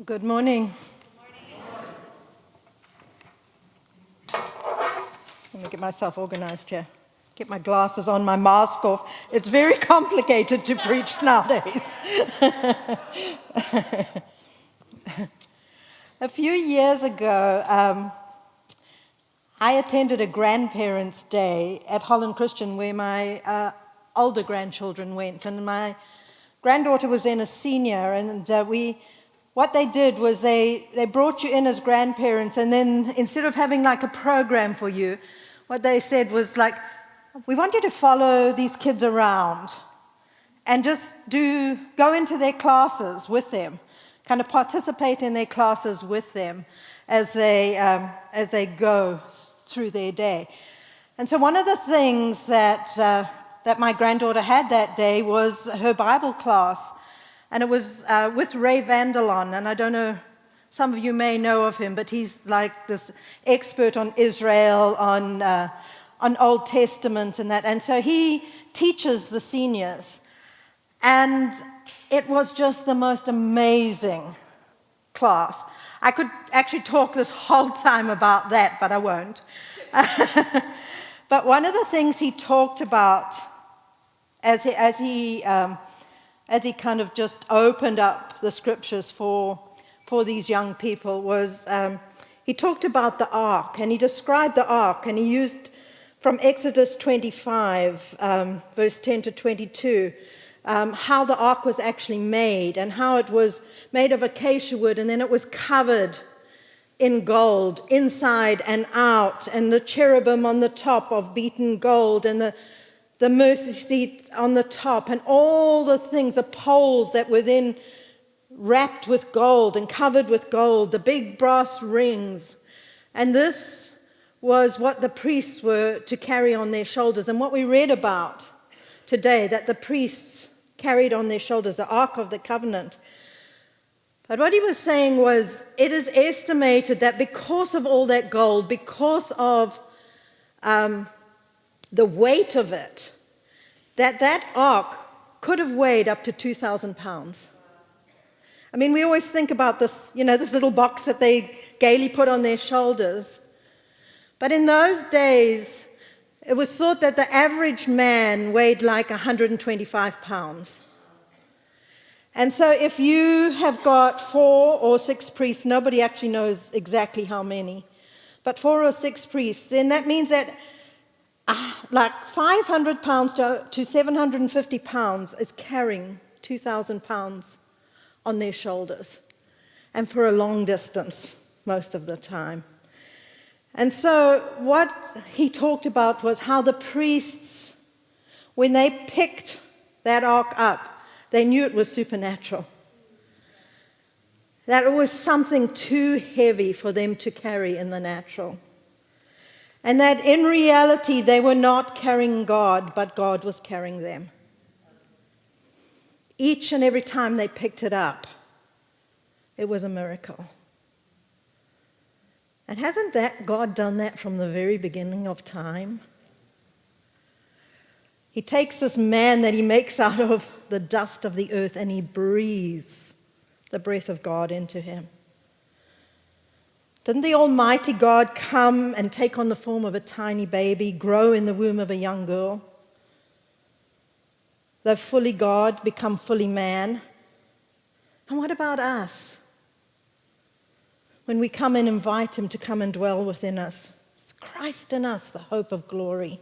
Good morning. Let me get myself organized here. Get my glasses on, my mask off. It's very complicated to preach nowadays. A few years ago, I attended a grandparents' day at Holland Christian where my older grandchildren went, and my granddaughter was then a senior, and what they did was they brought you in as grandparents, and then instead of having like a program for you, what they said was like, we want you to follow these kids around and just go into their classes with them, kind of participate in their classes with them as they go through their day. And so one of the things that my granddaughter had that day was her Bible class. And it was with Ray Vanderlaan, and I don't know, some of you may know of him, but he's like this expert on Israel, on Old Testament and that. And so he teaches the seniors. And it was just the most amazing class. I could actually talk this whole time about that, but I won't. But one of the things he talked about as he kind of just opened up the scriptures for these young people was he talked about the ark, and he described the ark, and he used from Exodus 25, verse 10 to 22, how the ark was actually made, and how it was made of acacia wood, and then it was covered in gold, inside and out, and the cherubim on the top of beaten gold, and the mercy seat on the top, and all the things, the poles that were then wrapped with gold and covered with gold, the big brass rings. And this was what the priests were to carry on their shoulders. And what we read about today, that the priests carried on their shoulders, the Ark of the Covenant. But what he was saying was, it is estimated that because of all that gold, because of the weight of it, that ark could have weighed up to 2,000 pounds. I mean, we always think about this, this little box that they gaily put on their shoulders. But in those days, it was thought that the average man weighed like 125 pounds. And so if you have got 4 or 6 priests, nobody actually knows exactly how many, but 4 or 6 priests, then that means that like 500 pounds to 750 pounds is carrying 2,000 pounds on their shoulders, and for a long distance most of the time. And so what he talked about was how the priests, when they picked that ark up, they knew it was supernatural, that it was something too heavy for them to carry in the natural. And that in reality, they were not carrying God, but God was carrying them. Each and every time they picked it up, it was a miracle. And hasn't that God done that from the very beginning of time? He takes this man that he makes out of the dust of the earth, and he breathes the breath of God into him. Didn't the Almighty God come and take on the form of a tiny baby, grow in the womb of a young girl? Though fully God, become fully man. And what about us? When we come and invite him to come and dwell within us, it's Christ in us, the hope of glory.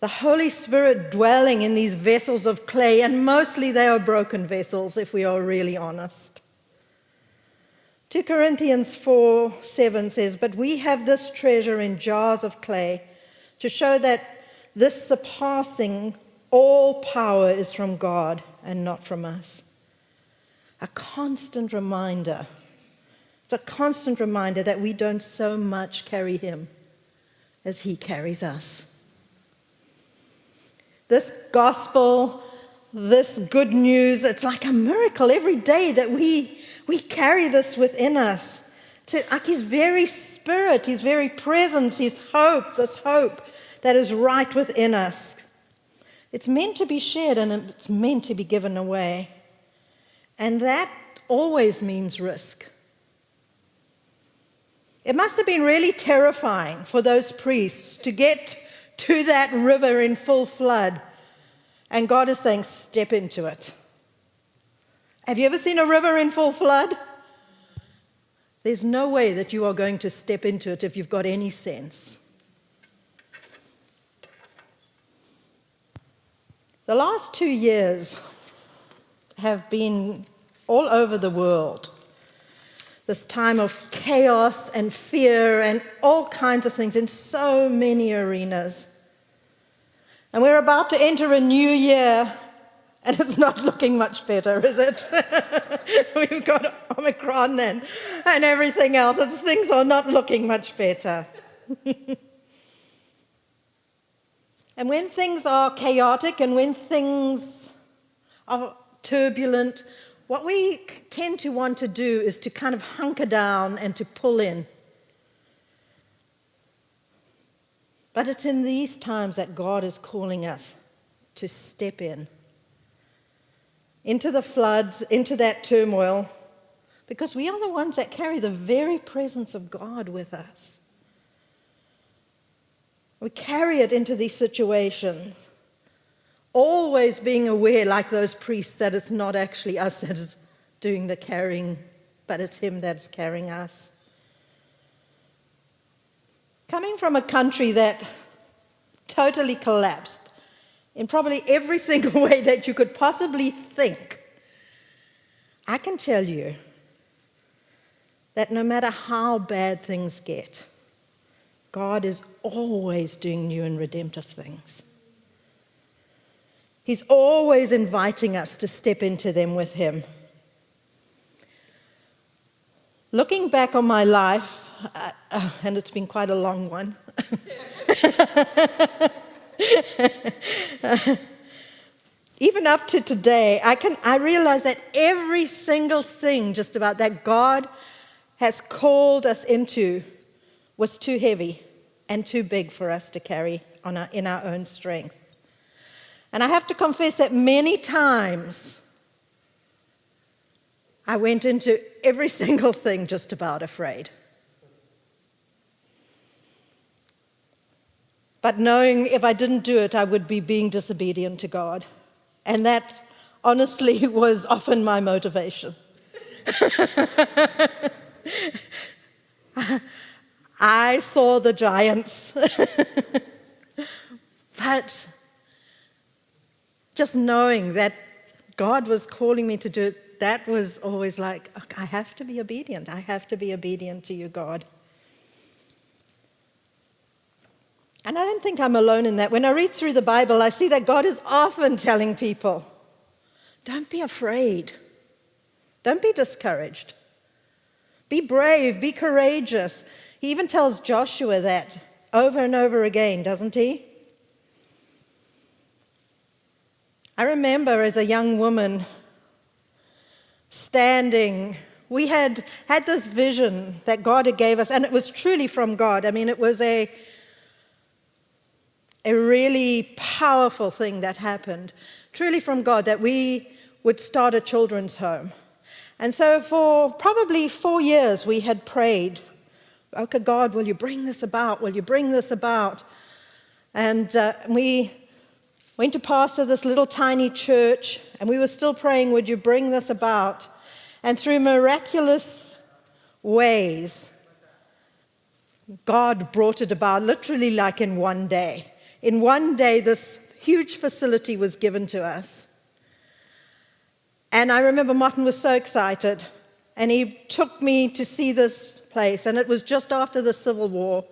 The Holy Spirit dwelling in these vessels of clay, and mostly they are broken vessels if we are really honest. 2 Corinthians 4:7 says, "But we have this treasure in jars of clay to show that this surpassing all power is from God and not from us." A constant reminder. It's a constant reminder that we don't so much carry him as he carries us. This gospel, this good news, it's like a miracle every day that we carry this within us. Like his very spirit, his very presence, his hope, this hope that is right within us. It's meant to be shared, and it's meant to be given away. And that always means risk. It must have been really terrifying for those priests to get to that river in full flood, and God is saying, step into it. Have you ever seen a river in full flood? There's no way that you are going to step into it if you've got any sense. The last 2 years have been all over the world. This time of chaos and fear and all kinds of things in so many arenas. And we're about to enter a new year, and it's not looking much better, is it? We've got Omicron and everything else. Things are not looking much better. And when things are chaotic and when things are turbulent, what we tend to want to do is to kind of hunker down and to pull in. But it's in these times that God is calling us to step into the floods, into that turmoil, because we are the ones that carry the very presence of God with us. We carry it into these situations, always being aware, like those priests, that it's not actually us that is doing the carrying, but it's Him that's carrying us. Coming from a country that totally collapsed in probably every single way that you could possibly think, I can tell you that no matter how bad things get, God is always doing new and redemptive things. He's always inviting us to step into them with Him. Looking back on my life, and it's been quite a long one, even up to today, I realize that every single thing just about that God has called us into was too heavy and too big for us to carry in our own strength. And I have to confess that many times I went into every single thing just about afraid. But knowing if I didn't do it, I would be being disobedient to God. And that honestly was often my motivation. I saw the giants. But just knowing that God was calling me to do it, that was always like, okay, I have to be obedient. I have to be obedient to you, God. And I don't think I'm alone in that. When I read through the Bible, I see that God is often telling people, don't be afraid. Don't be discouraged. Be brave, be courageous. He even tells Joshua that over and over again, doesn't he? I remember as a young woman standing, we had this vision that God had gave us, and it was truly from God. I mean, it was a really powerful thing that happened, truly from God, that we would start a children's home. And so for probably 4 years we had prayed, okay, God, will you bring this about? Will you bring this about? And we went to pastor this little tiny church, and we were still praying, would you bring this about? And through miraculous ways, God brought it about, literally like in one day. In one day, this huge facility was given to us. And I remember Martin was so excited, and he took me to see this place, and it was just after the Civil War.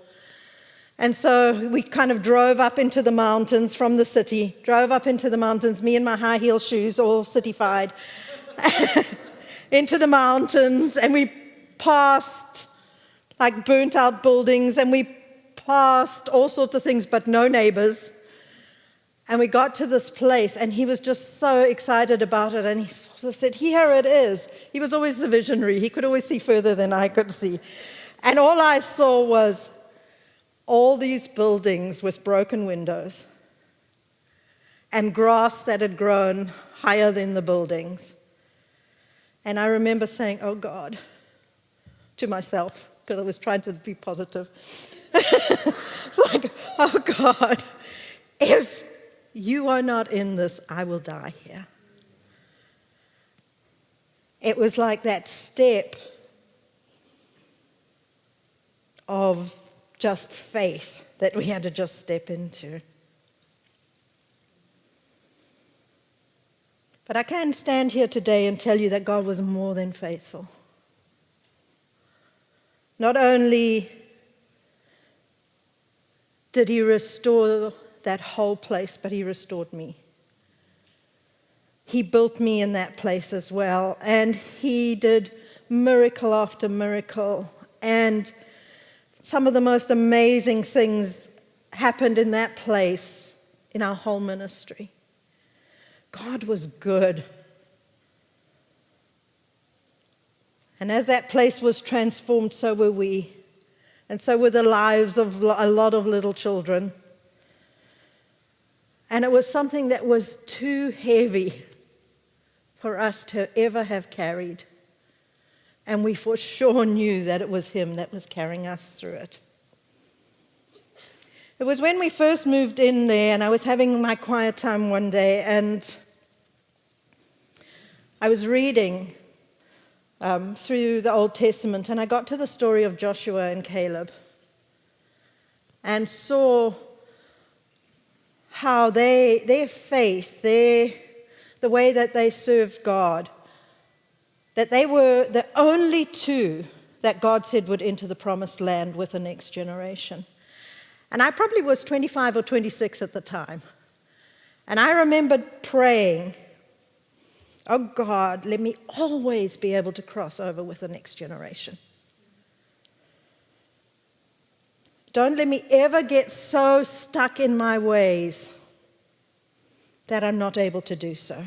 And so we kind of drove up into the mountains from the city, me in my high heel shoes, all cityfied, into the mountains, and we passed like burnt out buildings, and we passed all sorts of things, but no neighbors. And we got to this place, and he was just so excited about it, and he sort of said, here it is. He was always the visionary. He could always see further than I could see. And all I saw was all these buildings with broken windows and grass that had grown higher than the buildings. And I remember saying, oh God, to myself, because I was trying to be positive. It's like, oh God, if you are not in this, I will die here. It was like that step of just faith that we had to just step into. But I can stand here today and tell you that God was more than faithful. Not only did he restore that whole place, but he restored me. He built me in that place as well, and he did miracle after miracle, and some of the most amazing things happened in that place in our whole ministry. God was good. And as that place was transformed, so were we. And so were the lives of a lot of little children. And it was something that was too heavy for us to ever have carried. And we for sure knew that it was him that was carrying us through it. It was when we first moved in there, and I was having my quiet time one day, and I was reading through the Old Testament, and I got to the story of Joshua and Caleb and saw how their faith, the way that they served God, that they were the only two that God said would enter the promised land with the next generation. And I probably was 25 or 26 at the time. And I remembered praying, oh God, let me always be able to cross over with the next generation. Don't let me ever get so stuck in my ways that I'm not able to do so.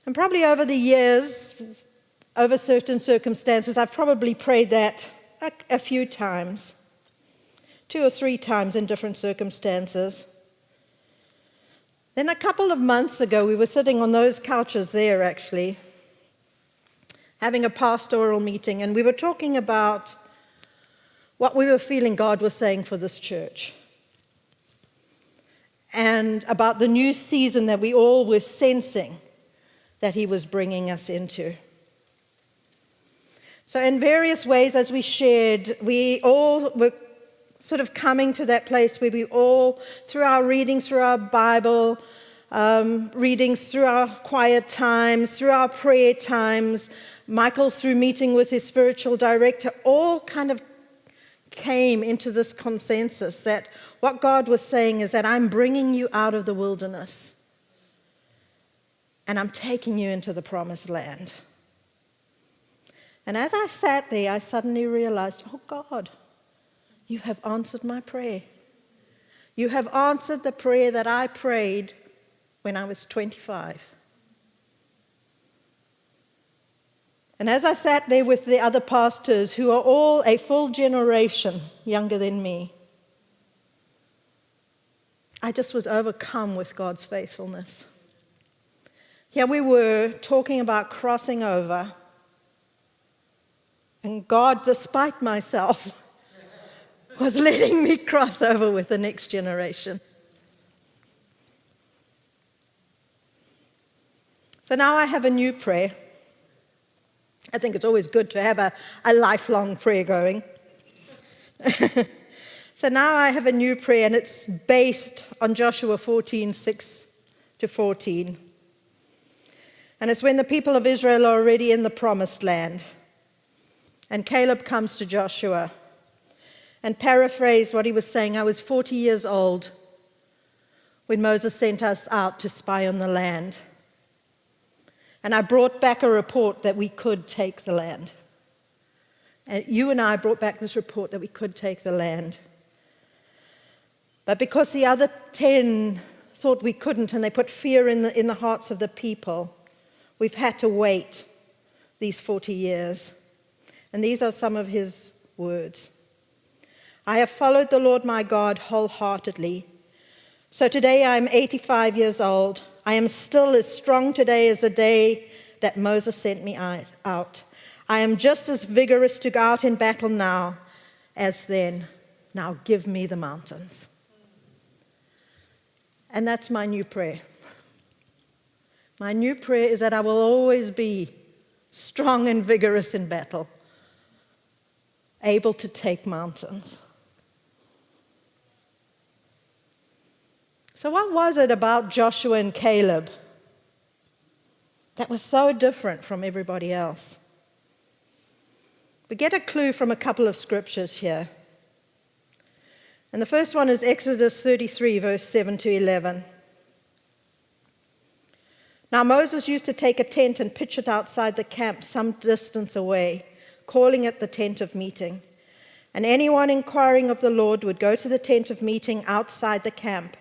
And probably over the years, over certain circumstances, I've probably prayed that a few times, 2 or 3 times in different circumstances. Then a couple of months ago, we were sitting on those couches there, actually, having a pastoral meeting, and we were talking about what we were feeling God was saying for this church, and about the new season that we all were sensing that he was bringing us into. So in various ways, as we shared, we all were sort of coming to that place where we all, through our readings, through our Bible readings, through our quiet times, through our prayer times, Michael through meeting with his spiritual director, all kind of came into this consensus that what God was saying is that I'm bringing you out of the wilderness and I'm taking you into the promised land. And as I sat there, I suddenly realized, oh God, you have answered my prayer. You have answered the prayer that I prayed when I was 25. And as I sat there with the other pastors, who are all a full generation younger than me, I just was overcome with God's faithfulness. Here we were talking about crossing over, and God, despite myself, was letting me cross over with the next generation. So now I have a new prayer. I think it's always good to have a lifelong prayer going. So now I have a new prayer, and it's based on Joshua 14:6-14. And it's when the people of Israel are already in the promised land. And Caleb comes to Joshua. And paraphrase what he was saying, I was 40 years old when Moses sent us out to spy on the land. And I brought back a report that we could take the land. And you and I brought back this report that we could take the land. But because the other 10 thought we couldn't, and they put fear in the hearts of the people, we've had to wait these 40 years. And these are some of his words. I have followed the Lord my God wholeheartedly. So today I am 85 years old. I am still as strong today as the day that Moses sent me out. I am just as vigorous to go out in battle now as then. Now give me the mountains. And that's my new prayer. My new prayer is that I will always be strong and vigorous in battle, able to take mountains. So what was it about Joshua and Caleb that was so different from everybody else? We get a clue from a couple of scriptures here. And the first one is Exodus 33, verse 7 to 11. Now Moses used to take a tent and pitch it outside the camp some distance away, calling it the tent of meeting. And anyone inquiring of the Lord would go to the tent of meeting outside the camp.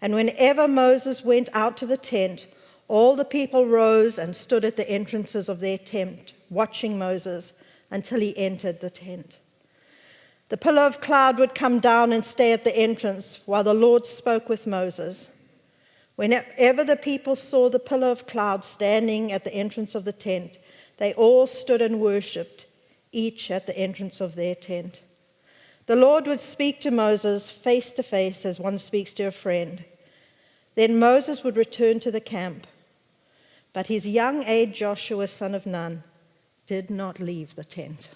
And whenever Moses went out to the tent, all the people rose and stood at the entrances of their tent, watching Moses until he entered the tent. The pillar of cloud would come down and stay at the entrance while the Lord spoke with Moses. Whenever the people saw the pillar of cloud standing at the entrance of the tent, they all stood and worshipped, each at the entrance of their tent. The Lord would speak to Moses face to face as one speaks to a friend. Then Moses would return to the camp. But his young aide Joshua, son of Nun, did not leave the tent.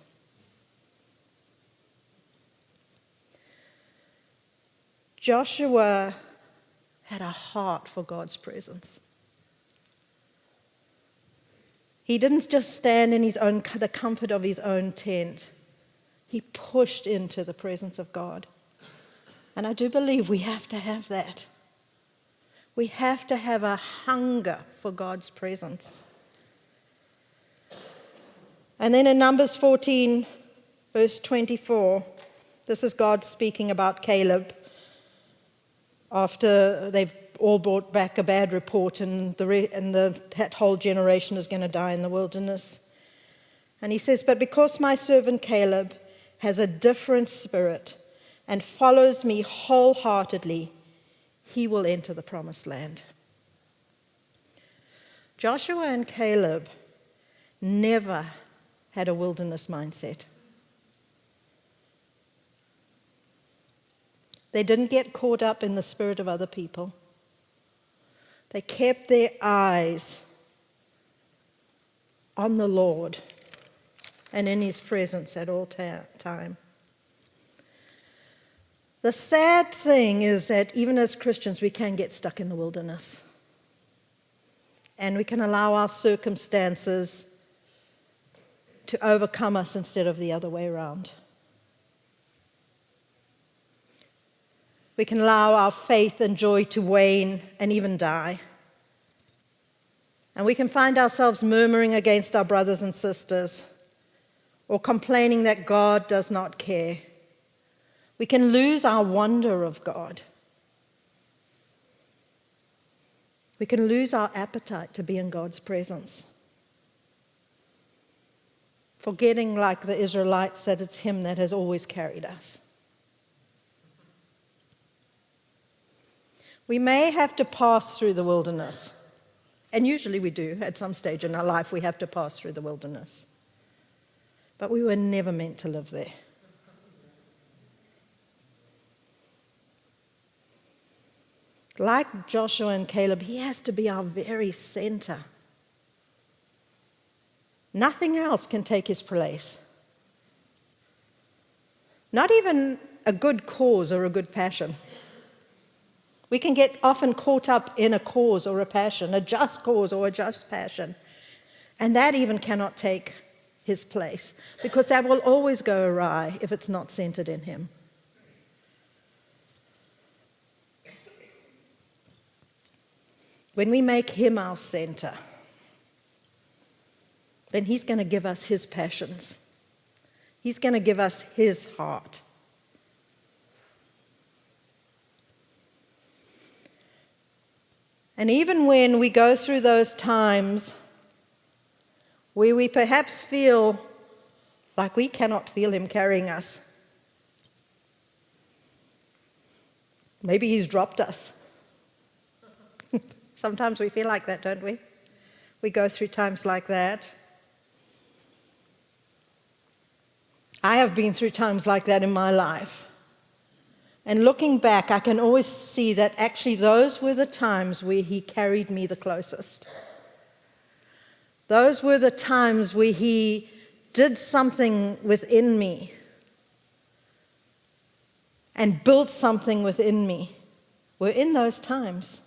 Joshua had a heart for God's presence. He didn't just stand in the comfort of his own tent. He pushed into the presence of God. And I do believe we have to have that. We have to have a hunger for God's presence. And then in Numbers 14, verse 24, this is God speaking about Caleb after they've all brought back a bad report and that whole generation is going to die in the wilderness. And he says, but because my servant Caleb has a different spirit and follows me wholeheartedly, he will enter the promised land. Joshua and Caleb never had a wilderness mindset. They didn't get caught up in the spirit of other people. They kept their eyes on the Lord and in his presence at all time. The sad thing is that even as Christians, we can get stuck in the wilderness. And we can allow our circumstances to overcome us instead of the other way around. We can allow our faith and joy to wane and even die. And we can find ourselves murmuring against our brothers and sisters or complaining that God does not care. We can lose our wonder of God. We can lose our appetite to be in God's presence. Forgetting, like the Israelites, that it's him that has always carried us. We may have to pass through the wilderness. And usually we do. At some stage in our life, we have to pass through the wilderness. But we were never meant to live there. Like Joshua and Caleb, he has to be our very center. Nothing else can take his place. Not even a good cause or a good passion. We can get often caught up in a cause or a passion, a just cause or a just passion. And that even cannot take his place, because that will always go awry if it's not centered in him. When we make him our center, then he's going to give us his passions. He's going to give us his heart. And even when we go through those times where we perhaps feel like we cannot feel him carrying us, maybe he's dropped us. Sometimes we feel like that, don't we? We go through times like that. I have been through times like that in my life. And looking back, I can always see that actually those were the times where he carried me the closest. Those were the times where he did something within me and built something within me. We're in those times.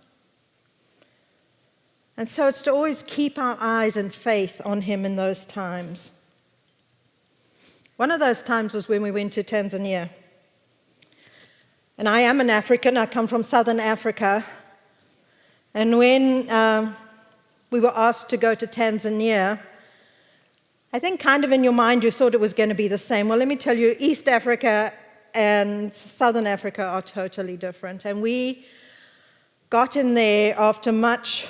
And so it's to always keep our eyes and faith on him in those times. One of those times was when we went to Tanzania. And I am an African. I come from southern Africa. And when we were asked to go to Tanzania, I think kind of in your mind you thought it was going to be the same. Well, let me tell you, East Africa and Southern Africa are totally different. And we got in there after much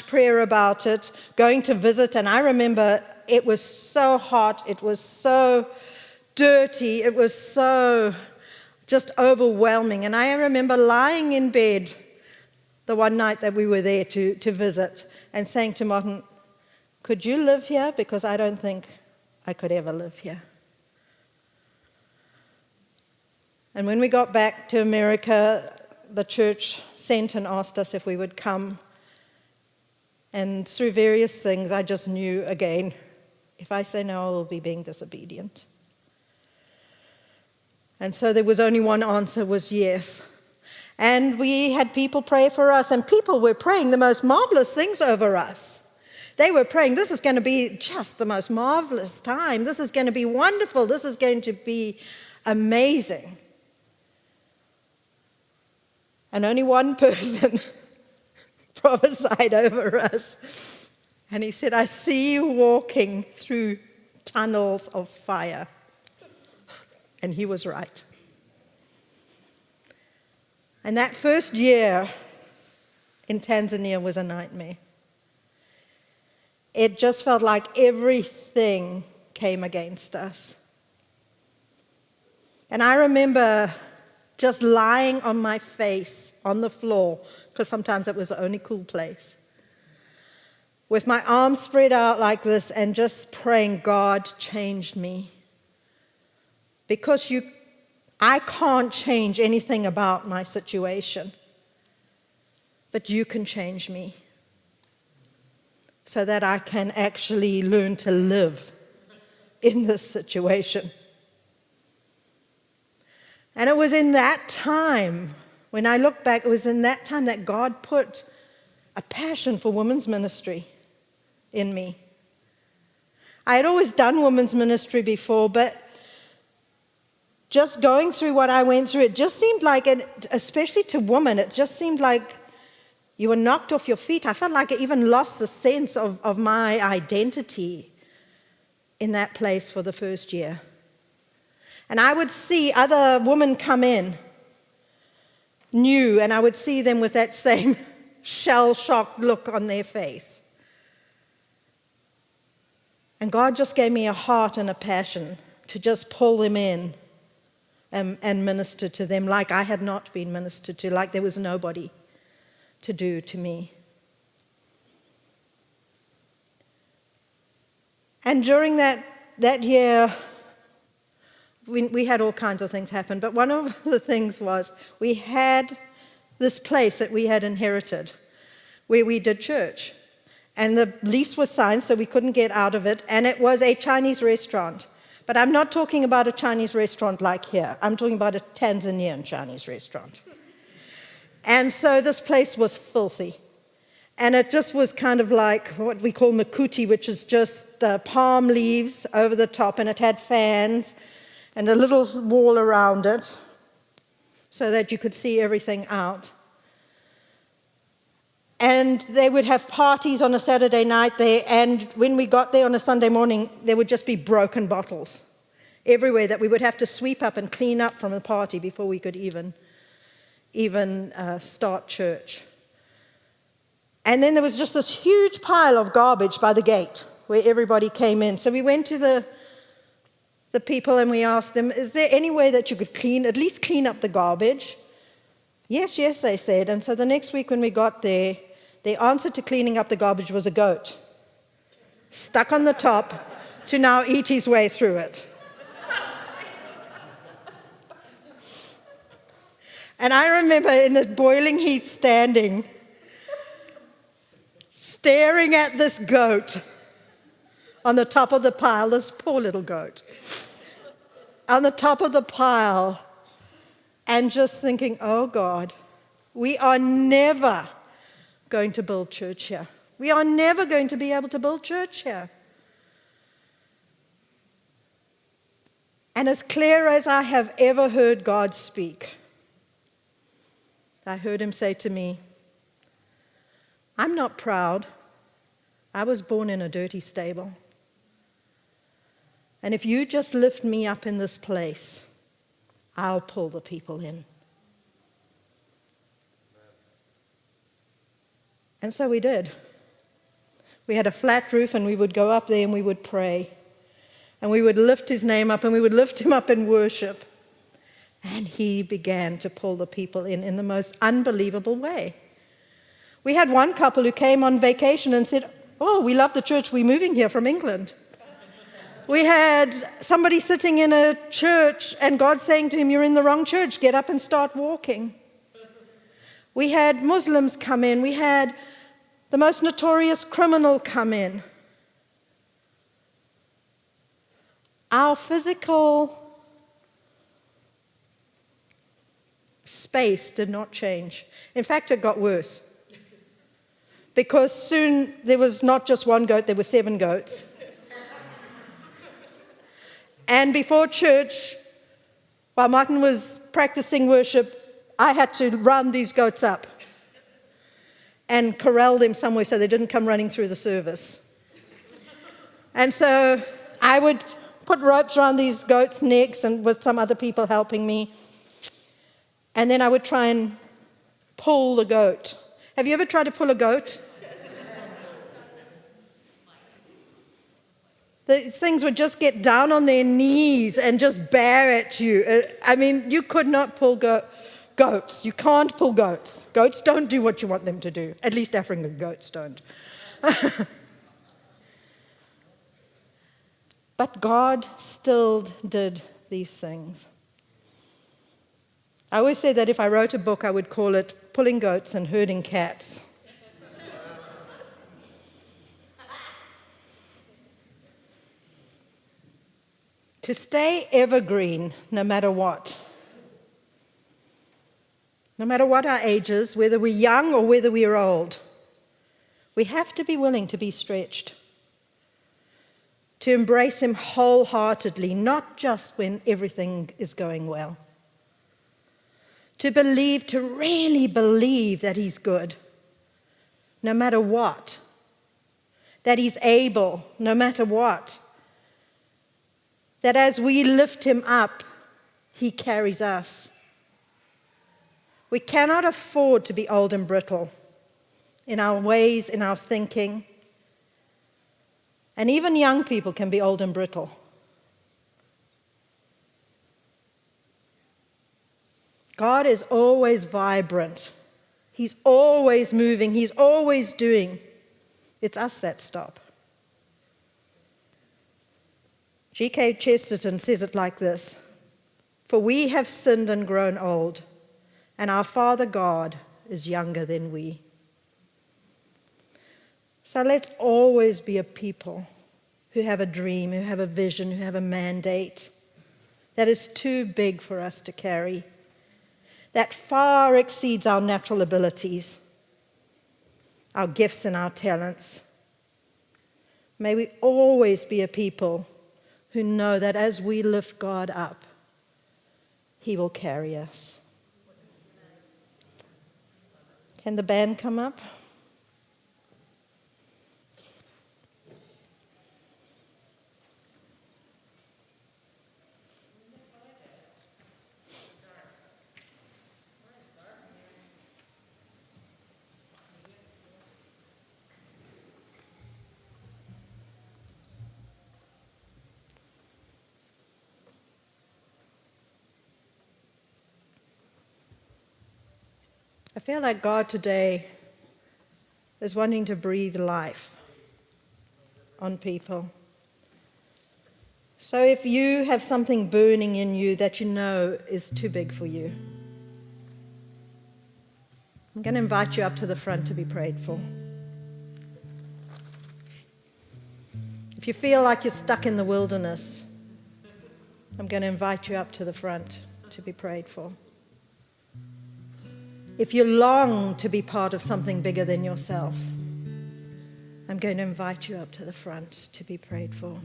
prayer about it, going to visit. And I remember it was so hot, it was so dirty, it was so just overwhelming. And I remember lying in bed the one night that we were there to visit and saying to Martin, could you live here? Because I don't think I could ever live here. And when we got back to America, the church sent and asked us if we would come. And through various things, I just knew again, if I say no, I will be being disobedient. And so there was only one answer, was yes. And we had people pray for us, and people were praying the most marvelous things over us. They were praying, this is going to be just the most marvelous time. This is going to be wonderful. This is going to be amazing. And only one person prophesied over us. And he said, I see you walking through tunnels of fire. And he was right. And that first year in Tanzania was a nightmare. It just felt like everything came against us. And I remember just lying on my face on the floor, because sometimes it was the only cool place, with my arms spread out like this and just praying, God, change me. Because I can't change anything about my situation, but you can change me so that I can actually learn to live in this situation. And it was in that time, when I look back, it was in that time that God put a passion for women's ministry in me. I had always done women's ministry before, but just going through what I went through, it just seemed like, especially to women, it just seemed like you were knocked off your feet. I felt like I even lost the sense of my identity in that place for the first year. And I would see other women come in, new, and I would see them with that same shell-shocked look on their face. And God just gave me a heart and a passion to just pull them in and minister to them like I had not been ministered to, like there was nobody to do to me. And during that year, we had all kinds of things happen, but one of the things was we had this place that we had inherited where we did church. And the lease was signed, so we couldn't get out of it, and it was a Chinese restaurant. But I'm not talking about a Chinese restaurant like here. I'm talking about a Tanzanian Chinese restaurant. And so this place was filthy. And it just was kind of like what we call makuti, which is just palm leaves over the top, and it had fans and a little wall around it so that you could see everything out. And they would have parties on a Saturday night there, and when we got there on a Sunday morning, there would just be broken bottles everywhere that we would have to sweep up and clean up from the party before we could even start church. And then there was just this huge pile of garbage by the gate where everybody came in. So we went to the people and we asked them, is there any way that you could at least clean up the garbage Yes, yes, they said. And so the next week when we got there, the answer to cleaning up the garbage was a goat, stuck on the top to now eat his way through it. And I remember in the boiling heat standing, staring at this goat on the top of the pile, this poor little goat, on the top of the pile, and just thinking, oh God, we are never going to build church here. We are never going to be able to build church here. And as clear as I have ever heard God speak, I heard him say to me, I'm not proud. I was born in a dirty stable. And if you just lift me up in this place, I'll pull the people in. And so we did. We had a flat roof, and we would go up there and we would pray. And we would lift his name up, and we would lift him up in worship. And he began to pull the people in the most unbelievable way. We had one couple who came on vacation and said, oh, we love the church, we're moving here from England. We had somebody sitting in a church and God saying to him, you're in the wrong church, get up and start walking. We had Muslims come in. We had the most notorious criminal come in. Our physical space did not change. In fact, it got worse. Because soon there was not just one goat, there were 7 goats. And before church, while Martin was practicing worship, I had to round these goats up and corral them somewhere so they didn't come running through the service. And so I would put ropes around these goats' necks and with some other people helping me. And then I would try and pull the goat. Have you ever tried to pull a goat? These things would just get down on their knees and just bear at you. I mean, you could not pull goats. You can't pull goats. Goats don't do what you want them to do. At least African goats don't. But God still did these things. I always say that if I wrote a book, I would call it Pulling Goats and Herding Cats. To stay evergreen no matter what. No matter what our age is, whether we're young or whether we're old, we have to be willing to be stretched. To embrace him wholeheartedly, not just when everything is going well. To believe, to really believe that he's good, no matter what. That he's able, no matter what. That as we lift him up, he carries us. We cannot afford to be old and brittle in our ways, in our thinking. And even young people can be old and brittle. God is always vibrant. He's always moving. He's always doing. It's us that stop. G.K. Chesterton says it like this: for we have sinned and grown old, and our Father God is younger than we. So let's always be a people who have a dream, who have a vision, who have a mandate that is too big for us to carry, that far exceeds our natural abilities, our gifts and our talents. May we always be a people who know that as we lift God up, he will carry us. Can the band come up? I feel like God today is wanting to breathe life on people. So if you have something burning in you that you know is too big for you, I'm going to invite you up to the front to be prayed for. If you feel like you're stuck in the wilderness, I'm going to invite you up to the front to be prayed for. If you long to be part of something bigger than yourself, I'm going to invite you up to the front to be prayed for.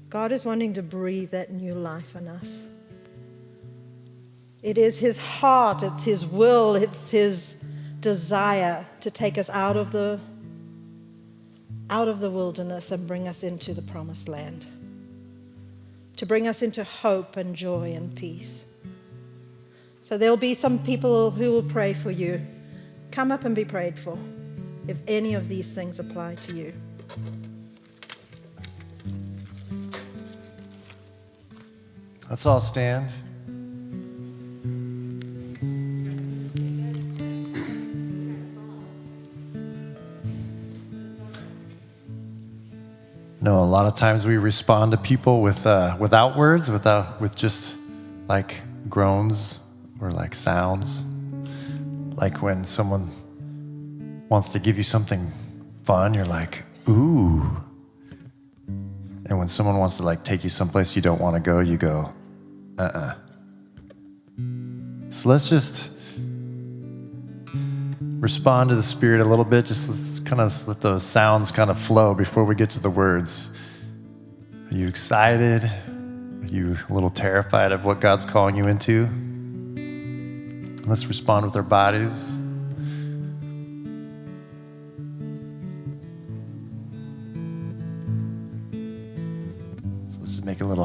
God is wanting to breathe that new life in us. It is His heart, it's His will, it's His desire to take us out of the wilderness and bring us into the promised land, to bring us into hope and joy and peace. So there'll be some people who will pray for you. Come up and be prayed for if any of these things apply to you. Let's all stand. No, a lot of times we respond to people without words, with just like groans or like sounds. Like when someone wants to give you something fun, you're like, ooh. And when someone wants to like take you someplace you don't want to go, you go, So let's just respond to the Spirit a little bit. Just let's kind of let those sounds kind of flow before we get to the words. Are you excited? Are you a little terrified of what God's calling you into? Let's respond with our bodies. So let's make a little